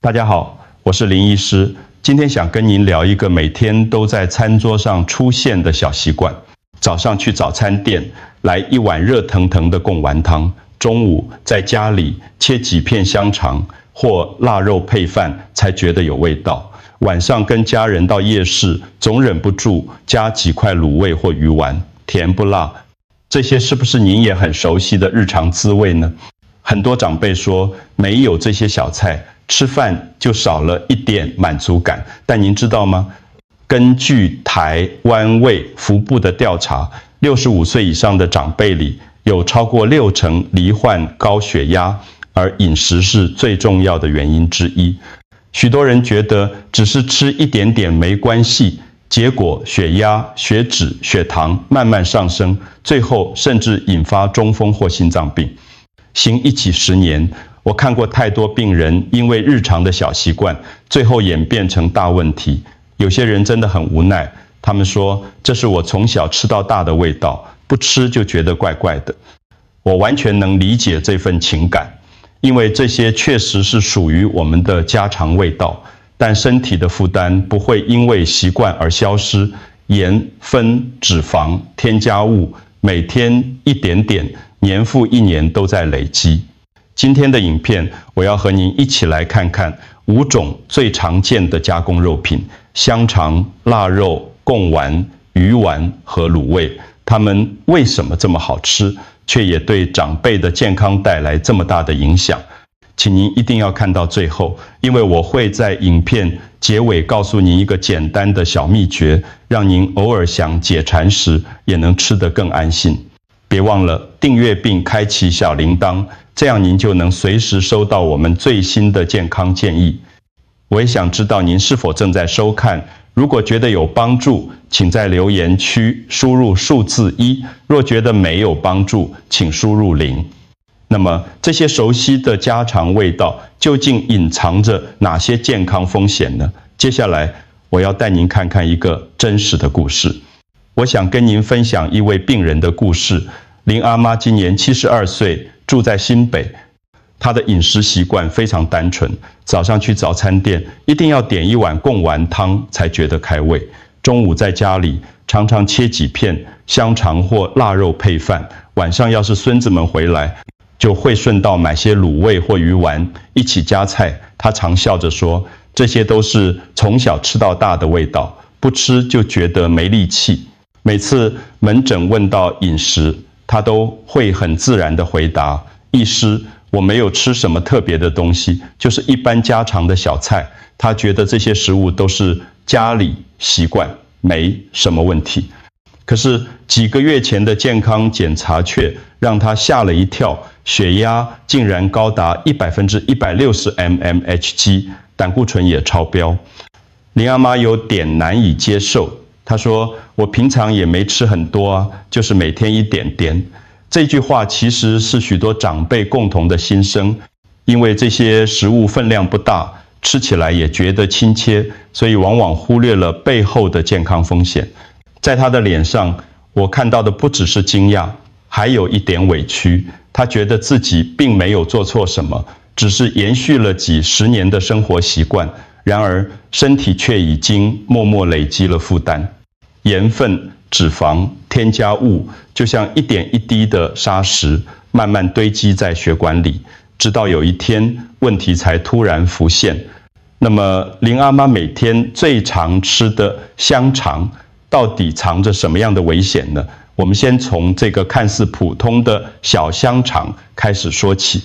大家好，我是林医师。今天想跟您聊一个每天都在餐桌上出现的小习惯。早上去早餐店来一碗热腾腾的贡丸汤，中午在家里切几片香肠或腊肉配饭才觉得有味道。晚上跟家人到夜市，总忍不住加几块卤味或鱼丸，甜不辣。这些是不是您也很熟悉的日常滋味呢？很多长辈说，没有这些小菜，吃饭就少了一点满足感。但您知道吗？根据台湾卫福部的调查，65岁以上的长辈里，有超过60%罹患高血压，而饮食是最重要的原因之一。许多人觉得只是吃一点点没关系，结果血压、血脂、血糖慢慢上升，最后甚至引发中风或心脏病。行医几10年，我看过太多病人因为日常的小习惯，最后演变成大问题。有些人真的很无奈，他们说这是我从小吃到大的味道，不吃就觉得怪怪的。我完全能理解这份情感，因为这些确实是属于我们的家常味道，但身体的负担不会因为习惯而消失。盐、分、脂肪、添加物，每天一点点，年复一年都在累积。今天的影片，我要和您一起来看看5种最常见的加工肉品：香肠、腊肉、贡丸、鱼丸和卤味。它们为什么这么好吃，却也对长辈的健康带来这么大的影响？请您一定要看到最后，因为我会在影片结尾告诉您一个简单的小秘诀，让您偶尔想解馋时也能吃得更安心。别忘了订阅并开启小铃铛，这样您就能随时收到我们最新的健康建议。我也想知道您是否正在收看，如果觉得有帮助，请在留言区输入数字1，若觉得没有帮助，请输入0。那么这些熟悉的家常味道究竟隐藏着哪些健康风险呢？接下来我要带您看看一个真实的故事。我想跟您分享一位病人的故事。林阿妈今年72岁，住在新北。她的饮食习惯非常单纯，早上去早餐店一定要点一碗贡丸汤才觉得开胃。中午在家里常常切几片香肠或腊肉配饭。晚上要是孙子们回来，就会顺道买些卤味或鱼丸一起加菜。她常笑着说，这些都是从小吃到大的味道，不吃就觉得没力气。每次门诊问到饮食，他都会很自然地回答，医师，我没有吃什么特别的东西，就是一般家常的小菜。他觉得这些食物都是家里习惯，没什么问题。可是几个月前的健康检查却让他吓了一跳，血压竟然高达160 mmHg， 胆固醇也超标。林阿妈有点难以接受，她说，我平常也没吃很多啊，就是每天一点点。这句话其实是许多长辈共同的心声，因为这些食物分量不大，吃起来也觉得亲切，所以往往忽略了背后的健康风险。在他的脸上，我看到的不只是惊讶，还有一点委屈。他觉得自己并没有做错什么，只是延续了几10年的生活习惯，然而身体却已经默默累积了负担。盐分、脂肪、添加物就像一点一滴的砂石，慢慢堆积在血管里，直到有一天问题才突然浮现。那么林阿妈每天最常吃的香肠到底藏着什么样的危险呢？我们先从这个看似普通的小香肠开始说起。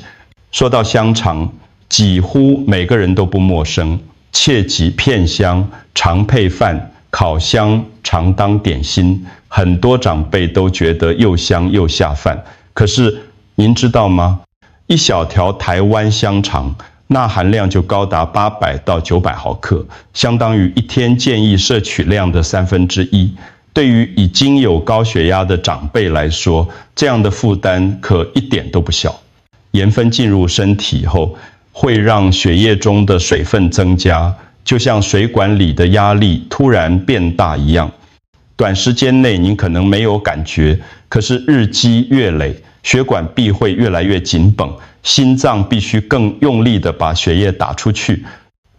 说到香肠，几乎每个人都不陌生，切忌片香，常配饭，烤香常当点心，很多长辈都觉得又香又下饭。可是您知道吗？一小条台湾香肠，钠含量就高达800到900毫克，相当于一天建议摄取量的1/3。对于已经有高血压的长辈来说，这样的负担可一点都不小。盐分进入身体后，会让血液中的水分增加，就像水管里的压力突然变大一样。短时间内您可能没有感觉，可是日积月累，血管壁会越来越紧绷，心脏必须更用力地把血液打出去。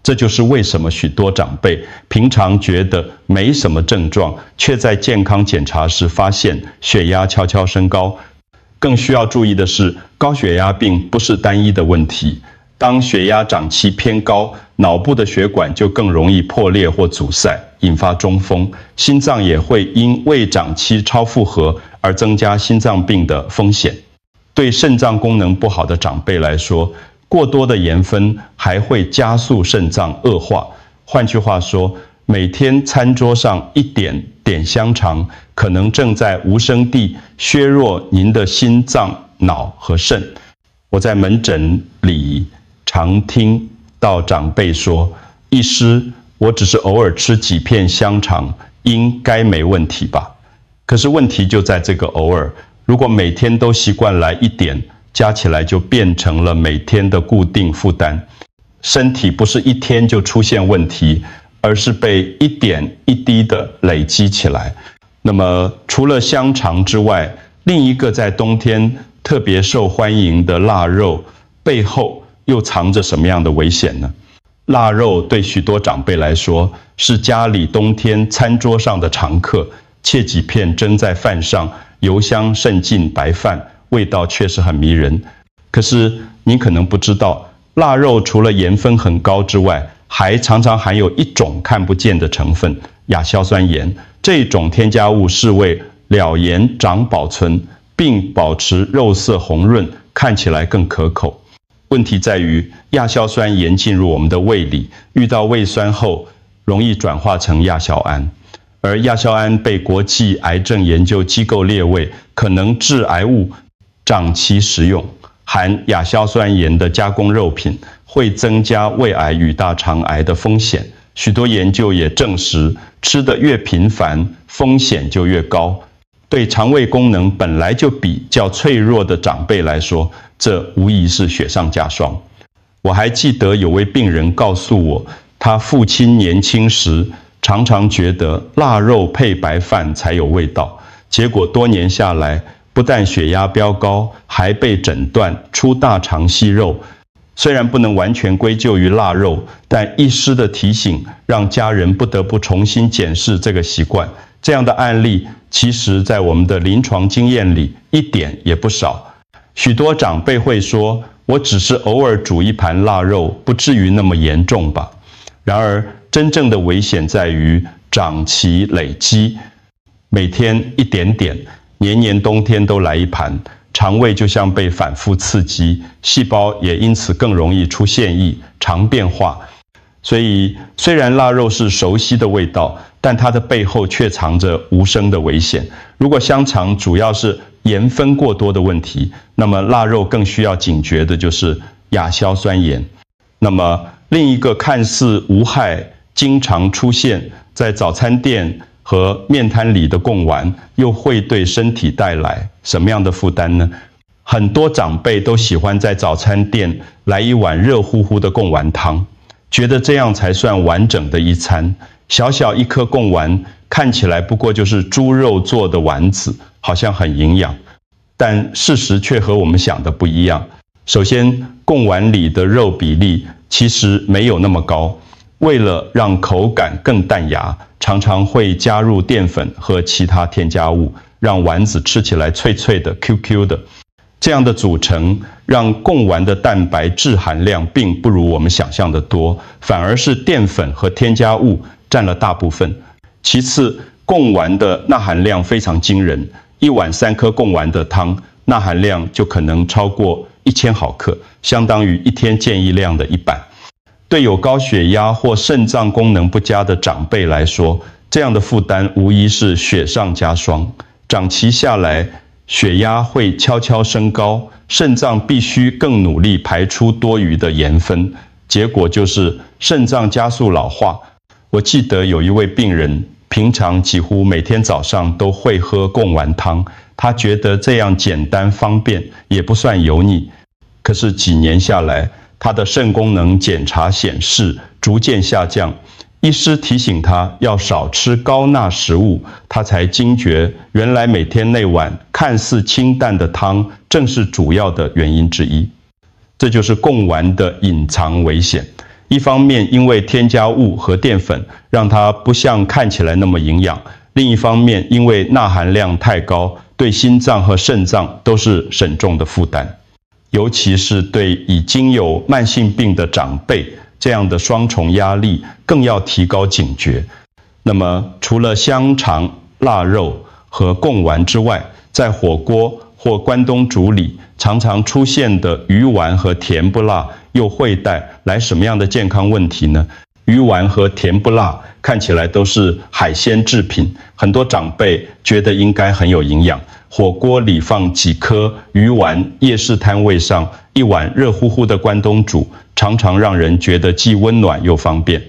这就是为什么许多长辈平常觉得没什么症状，却在健康检查时发现血压悄悄升高。更需要注意的是，高血压并不是单一的问题。当血压长期偏高，脑部的血管就更容易破裂或阻塞，引发中风。心脏也会因未长期超负荷而增加心脏病的风险。对肾脏功能不好的长辈来说，过多的盐分还会加速肾脏恶化。换句话说，每天餐桌上一点点香肠，可能正在无声地削弱您的心脏、脑和肾。我在门诊里常听到长辈说：“医师，我只是偶尔吃几片香肠，应该没问题吧？”可是问题就在这个偶尔。如果每天都习惯来一点，加起来就变成了每天的固定负担。身体不是一天就出现问题，而是被一点一滴的累积起来。那么除了香肠之外，另一个在冬天特别受欢迎的腊肉背后又藏着什么样的危险呢？腊肉对许多长辈来说是家里冬天餐桌上的常客，切几片蒸在饭上，油香渗进白饭，味道确实很迷人。可是您可能不知道，腊肉除了盐分很高之外，还常常含有一种看不见的成分——亚硝酸盐。这种添加物是为了延长保存，并保持肉色红润，看起来更可口。问题在于，亚硝酸盐进入我们的胃里，遇到胃酸后，容易转化成亚硝胺。而亚硝胺被国际癌症研究机构列为可能致癌物，长期食用含亚硝酸盐的加工肉品会增加胃癌与大肠癌的风险。许多研究也证实，吃得越频繁，风险就越高。对肠胃功能本来就比较脆弱的长辈来说，这无疑是雪上加霜。我还记得有位病人告诉我，他父亲年轻时常常觉得腊肉配白饭才有味道，结果多年下来，不但血压飙高，还被诊断出大肠息肉。虽然不能完全归咎于腊肉，但医师的提醒让家人不得不重新检视这个习惯。这样的案例其实在我们的临床经验里一点也不少。许多长辈会说，我只是偶尔煮一盘腊肉，不至于那么严重吧。然而真正的危险在于长期累积，每天一点点，年年冬天都来一盘，肠胃就像被反复刺激，细胞也因此更容易出现异常变化。所以虽然腊肉是熟悉的味道，但它的背后却藏着无声的危险。如果香肠主要是盐分过多的问题，那么腊肉更需要警觉的就是亚硝酸盐。那么另一个看似无害，经常出现在早餐店和面摊里的贡丸，又会对身体带来什么样的负担呢？很多长辈都喜欢在早餐店来一碗热乎乎的贡丸汤，觉得这样才算完整的一餐。小小一颗贡丸看起来不过就是猪肉做的丸子，好像很营养，但事实却和我们想的不一样。首先，贡丸里的肉比例其实没有那么高，为了让口感更弹牙，常常会加入淀粉和其他添加物，让丸子吃起来脆脆的、QQ 的。这样的组成让贡丸的蛋白质含量并不如我们想象的多，反而是淀粉和添加物占了大部分。其次，贡丸的钠含量非常惊人，一碗3颗贡丸的汤，钠含量就可能超过1000毫克，相当于一天建议量的1半。对有高血压或肾脏功能不佳的长辈来说，这样的负担无疑是雪上加霜。长期下来，血压会悄悄升高，肾脏必须更努力排出多余的盐分，结果就是肾脏加速老化。我记得有一位病人，平常几乎每天早上都会喝贡丸汤，他觉得这样简单方便，也不算油腻。可是几年下来，他的肾功能检查显示逐渐下降。医师提醒他要少吃高钠食物，他才惊觉原来每天那碗看似清淡的汤正是主要的原因之一。这就是贡丸的隐藏危险。一方面因为添加物和淀粉让它不像看起来那么营养，另一方面因为钠含量太高，对心脏和肾脏都是沈重的负担。尤其是对已经有慢性病的长辈，这样的双重压力更要提高警觉。那么除了香肠、腊肉和贡丸之外，在火锅或关东煮里常常出现的鱼丸和甜不辣，又会带来什么样的健康问题呢？鱼丸和甜不辣看起来都是海鲜制品，很多长辈觉得应该很有营养。火锅里放几颗鱼丸，夜市摊位上一碗热乎乎的关东煮，常常让人觉得既温暖又方便。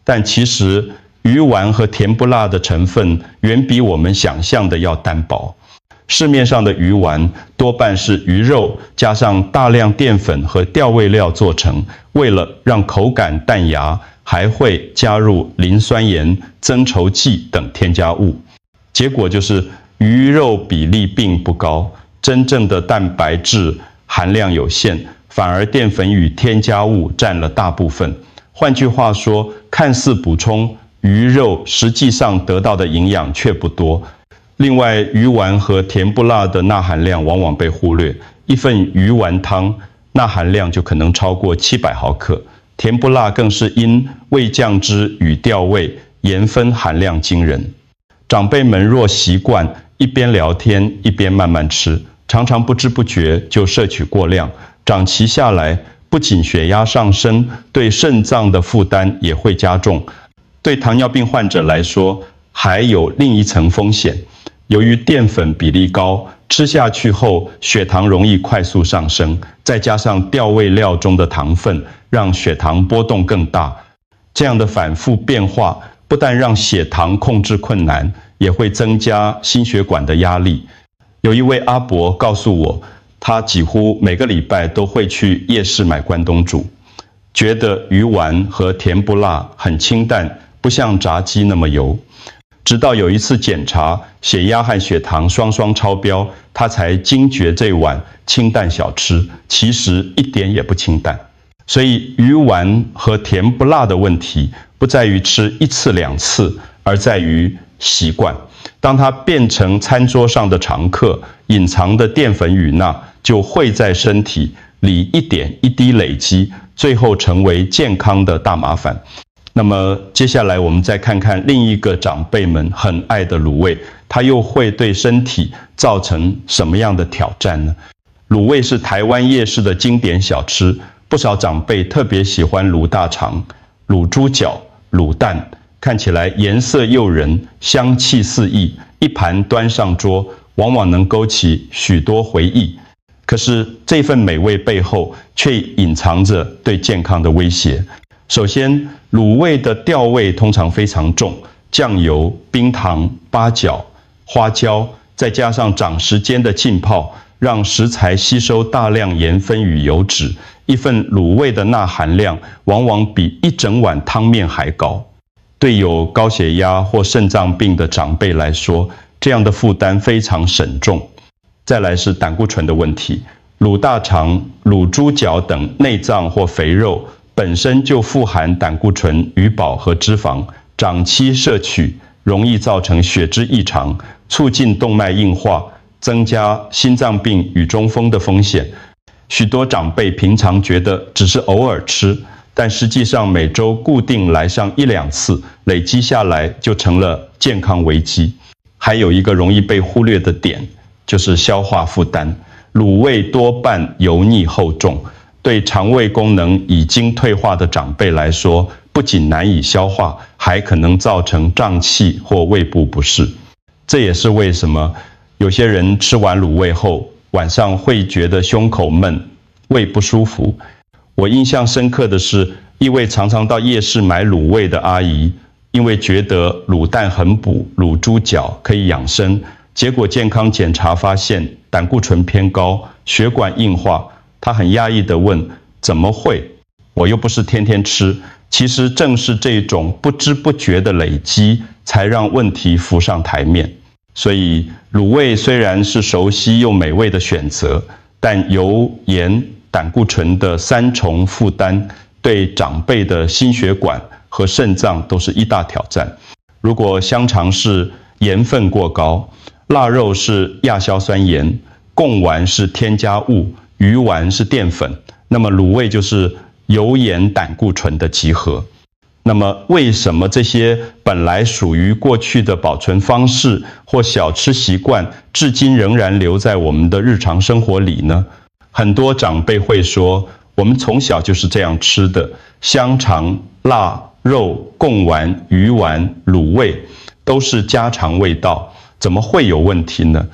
但其实鱼丸和甜不辣的成分远比我们想象的要单薄。市面上的鱼丸多半是鱼肉加上大量淀粉和调味料做成，为了让口感弹牙，还会加入磷酸盐、增稠剂等添加物。结果就是鱼肉比例并不高，真正的蛋白质含量有限，反而淀粉与添加物占了大部分。换句话说，看似补充鱼肉，实际上得到的营养却不多。另外，鱼丸和甜不辣的钠含量往往被忽略，一份鱼丸汤钠含量就可能超过700毫克，甜不辣更是因味酱汁与调味、盐分含量惊人。长辈们若习惯一边聊天一边慢慢吃，常常不知不觉就摄取过量，长期下来，不仅血压上升，对肾脏的负担也会加重。对糖尿病患者来说，还有另一层风险。由于淀粉比例高，吃下去后血糖容易快速上升，再加上调味料中的糖分，让血糖波动更大。这样的反复变化，不但让血糖控制困难，也会增加心血管的压力。有一位阿伯告诉我，他几乎每个礼拜都会去夜市买关东煮，觉得鱼丸和甜不辣很清淡，不像炸鸡那么油。直到有一次检查，血压和血糖双双超标，他才惊觉这碗清淡小吃其实一点也不清淡。所以鱼丸和甜不辣的问题，不在于吃1次2次，而在于习惯。当它变成餐桌上的常客，隐藏的淀粉与钠就会在身体里一点一滴累积，最后成为健康的大麻烦。那么接下来我们再看看另一个长辈们很爱的卤味，它又会对身体造成什么样的挑战呢？卤味是台湾夜市的经典小吃，不少长辈特别喜欢卤大肠、卤猪脚、卤蛋，看起来颜色诱人，香气四溢，一盘端上桌，往往能勾起许多回忆。可是这份美味背后却隐藏着对健康的威胁。首先，卤味的调味通常非常重，酱油、冰糖、八角、花椒，再加上长时间的浸泡，让食材吸收大量盐分与油脂。一份卤味的钠含量往往比一整碗汤面还高。对有高血压或肾脏病的长辈来说，这样的负担非常沉重。再来是胆固醇的问题，卤大肠、卤猪脚等内脏或肥肉本身就富含胆固醇、鱼饱和脂肪，长期摄取容易造成血脂异常，促进动脉硬化，增加心脏病与中风的风险。许多长辈平常觉得只是偶尔吃，但实际上每周固定来上1、2次，累积下来就成了健康危机。还有一个容易被忽略的点，就是消化负担。卤味多半油腻厚重，对肠胃功能已经退化的长辈来说，不仅难以消化，还可能造成胀气或胃部不适。这也是为什么有些人吃完卤味后，晚上会觉得胸口闷、胃不舒服。我印象深刻的是，一位常常到夜市买卤味的阿姨，因为觉得卤蛋很补，卤猪脚可以养生，结果健康检查发现胆固醇偏高，血管硬化。他很压抑地问：怎么会？我又不是天天吃。其实正是这种不知不觉的累积，才让问题浮上台面。所以卤味虽然是熟悉又美味的选择，但油、盐、胆固醇的3重负担，对长辈的心血管和肾脏都是一大挑战。如果香肠是盐分过高，腊肉是亚硝酸盐，贡丸是添加物，鱼丸是淀粉，那么卤味就是油盐胆固醇的集合。那么为什么这些本来属于过去的保存方式或小吃习惯，至今仍然留在我们的日常生活里呢？很多长辈会说，我们从小就是这样吃的，香肠、腊肉、贡丸、鱼丸、卤味都是家常味道，怎么会有问题呢？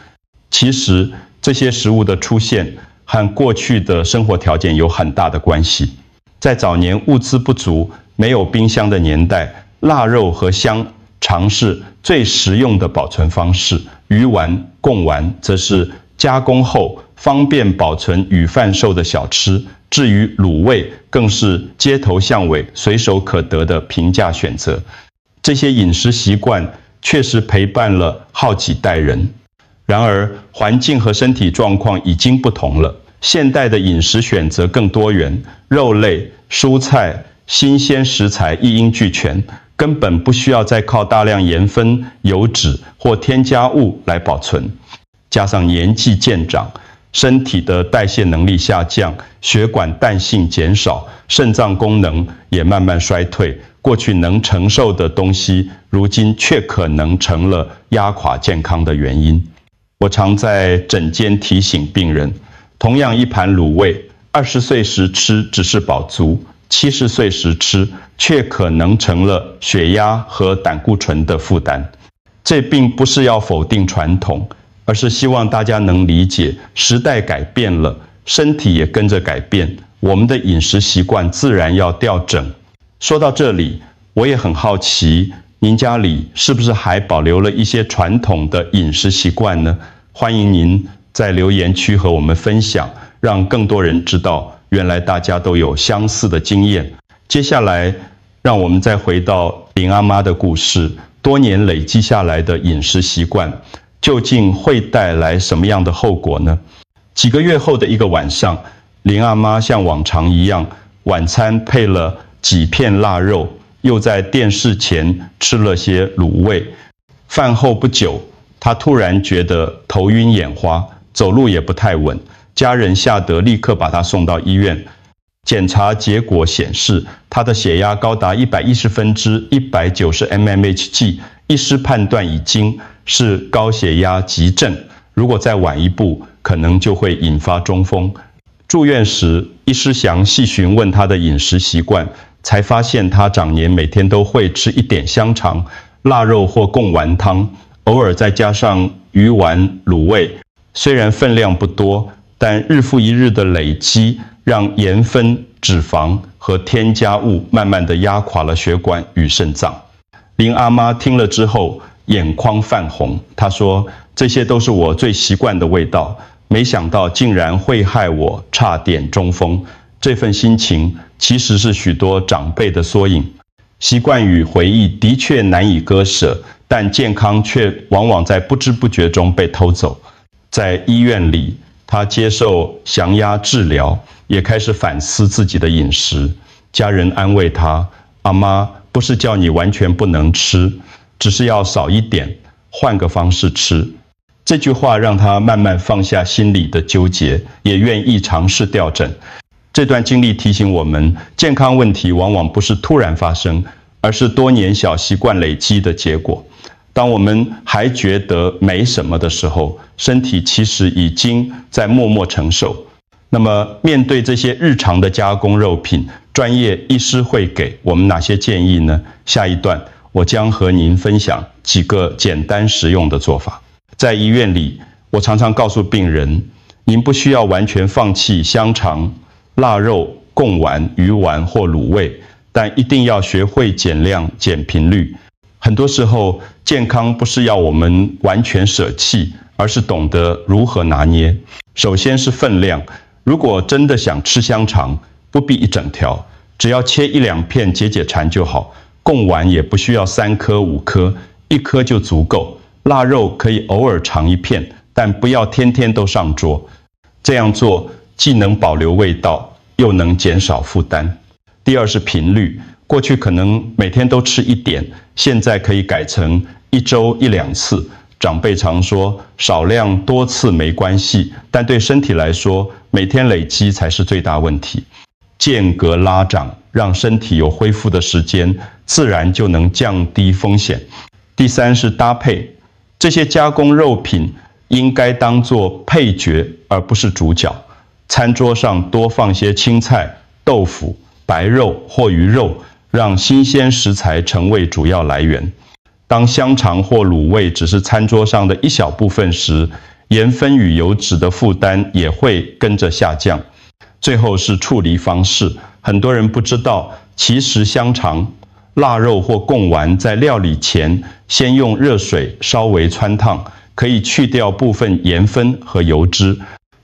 其实这些食物的出现和过去的生活条件有很大的关系。在早年物资不足、没有冰箱的年代，腊肉和香肠是最实用的保存方式，鱼丸、贡丸则是加工后方便保存与贩售的小吃。至于卤味，更是街头巷尾随手可得的平价选择。这些饮食习惯确实陪伴了好几代人。然而，环境和身体状况已经不同了。现代的饮食选择更多元，肉类、蔬菜、新鲜食材一应俱全，根本不需要再靠大量盐分、油脂或添加物来保存。加上年纪渐长，身体的代谢能力下降，血管弹性减少，肾脏功能也慢慢衰退。过去能承受的东西，如今却可能成了压垮健康的原因。我常在诊间提醒病人，同样一盘卤味，20岁时吃只是饱足，70岁时吃却可能成了血压和胆固醇的负担。这并不是要否定传统，而是希望大家能理解，时代改变了，身体也跟着改变，我们的饮食习惯自然要调整。说到这里，我也很好奇，您家里是不是还保留了一些传统的饮食习惯呢？欢迎您在留言区和我们分享，让更多人知道，原来大家都有相似的经验。接下来，让我们再回到林阿妈的故事，多年累积下来的饮食习惯，究竟会带来什么样的后果呢？几个月后的一个晚上，林阿妈像往常一样，晚餐配了几片腊肉，又在电视前吃了些卤味。饭后不久，她突然觉得头晕眼花，走路也不太稳，家人吓得立刻把她送到医院。检查结果显示，她的血压高达110/190 mmHg， 医师判断已经是高血压急症，如果再晚一步，可能就会引发中风。住院时，医师详细询问她的饮食习惯，才发现她长年每天都会吃一点香肠、腊肉或贡丸汤，偶尔再加上鱼丸、卤味。虽然分量不多，但日复一日的累积，让盐分、脂肪和添加物慢慢地压垮了血管与肾脏。林阿妈听了之后，眼眶泛红。她说：“这些都是我最习惯的味道，没想到竟然会害我差点中风。”这份心情其实是许多长辈的缩影。习惯与回忆的确难以割舍，但健康却往往在不知不觉中被偷走。在医院里，他接受降压治疗，也开始反思自己的饮食。家人安慰他：“阿妈，不是叫你完全不能吃，只是要少一点，换个方式吃。”这句话让他慢慢放下心里的纠结，也愿意尝试调整。这段经历提醒我们，健康问题往往不是突然发生，而是多年小习惯累积的结果。当我们还觉得没什么的时候，身体其实已经在默默承受。那么，面对这些日常的加工肉品，专业医师会给我们哪些建议呢？下一段我将和您分享几个简单实用的做法。在医院里，我常常告诉病人，您不需要完全放弃香肠、腊肉、贡丸、鱼丸或卤味，但一定要学会减量、减频率。很多时候，健康不是要我们完全舍弃，而是懂得如何拿捏。首先是分量，如果真的想吃香肠，不必一整条，只要切1-2片解解馋就好。贡丸也不需要3颗5颗，1颗就足够。腊肉可以偶尔尝一片，但不要天天都上桌。这样做既能保留味道，又能减少负担。第二是频率，过去可能每天都吃一点，现在可以改成1周1、2次。长辈常说，少量多次没关系，但对身体来说，每天累积才是最大问题。间隔拉长，让身体有恢复的时间，自然就能降低风险。第三是搭配，这些加工肉品应该当作配角，而不是主角。餐桌上多放些青菜、豆腐、白肉或鱼肉，让新鲜食材成为主要来源。当香肠或卤味只是餐桌上的一小部分时，盐分与油脂的负担也会跟着下降。最后是处理方式，很多人不知道，其实香肠、腊肉或贡丸在料理前，先用热水稍微汆烫，可以去掉部分盐分和油脂。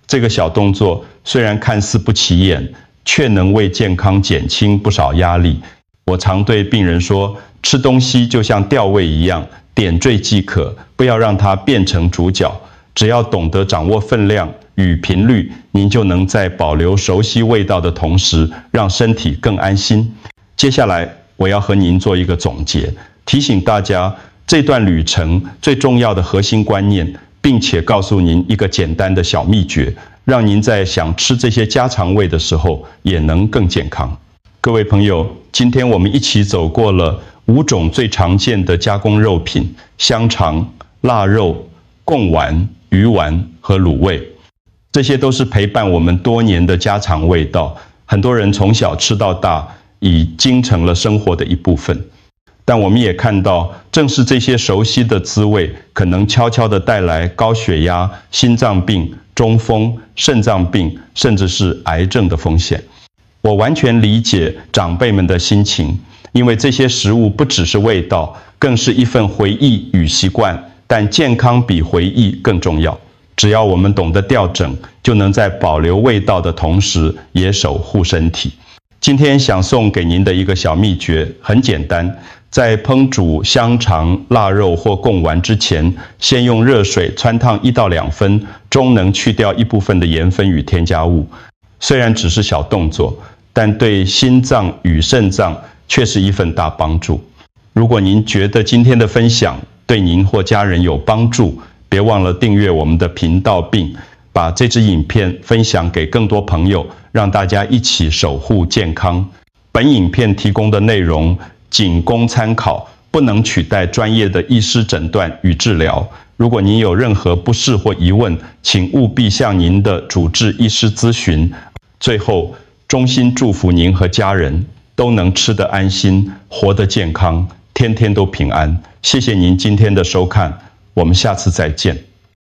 这个小动作虽然看似不起眼，却能为健康减轻不少压力。我常对病人说，吃东西就像调味一样，点缀即可，不要让它变成主角。只要懂得掌握分量与频率，您就能在保留熟悉味道的同时，让身体更安心。接下来，我要和您做一个总结，提醒大家这段旅程最重要的核心观念，并且告诉您一个简单的小秘诀，让您在想吃这些家常味的时候，也能更健康。各位朋友，今天我们一起走过了5种最常见的加工肉品：香肠、腊肉、贡丸、鱼丸和卤味。这些都是陪伴我们多年的家常味道，很多人从小吃到大，已经成了生活的一部分。但我们也看到，正是这些熟悉的滋味，可能悄悄地带来高血压、心脏病、中风、肾脏病，甚至是癌症的风险。我完全理解长辈们的心情，因为这些食物不只是味道，更是一份回忆与习惯。但健康比回忆更重要。只要我们懂得调整，就能在保留味道的同时，也守护身体。今天想送给您的一个小秘诀，很简单，在烹煮香肠、腊肉或贡丸之前，先用热水汆烫1到2分，终能去掉一部分的盐分与添加物。虽然只是小动作，但对心脏与肾脏却是一份大帮助。如果您觉得今天的分享对您或家人有帮助，别忘了订阅我们的频道，并把这支影片分享给更多朋友，让大家一起守护健康。本影片提供的内容仅供参考，不能取代专业的医师诊断与治疗。如果您有任何不适或疑问，请务必向您的主治医师咨询。最后，衷心祝福您和家人都能吃得安心，活得健康，天天都平安。谢谢您今天的收看，我们下次再见。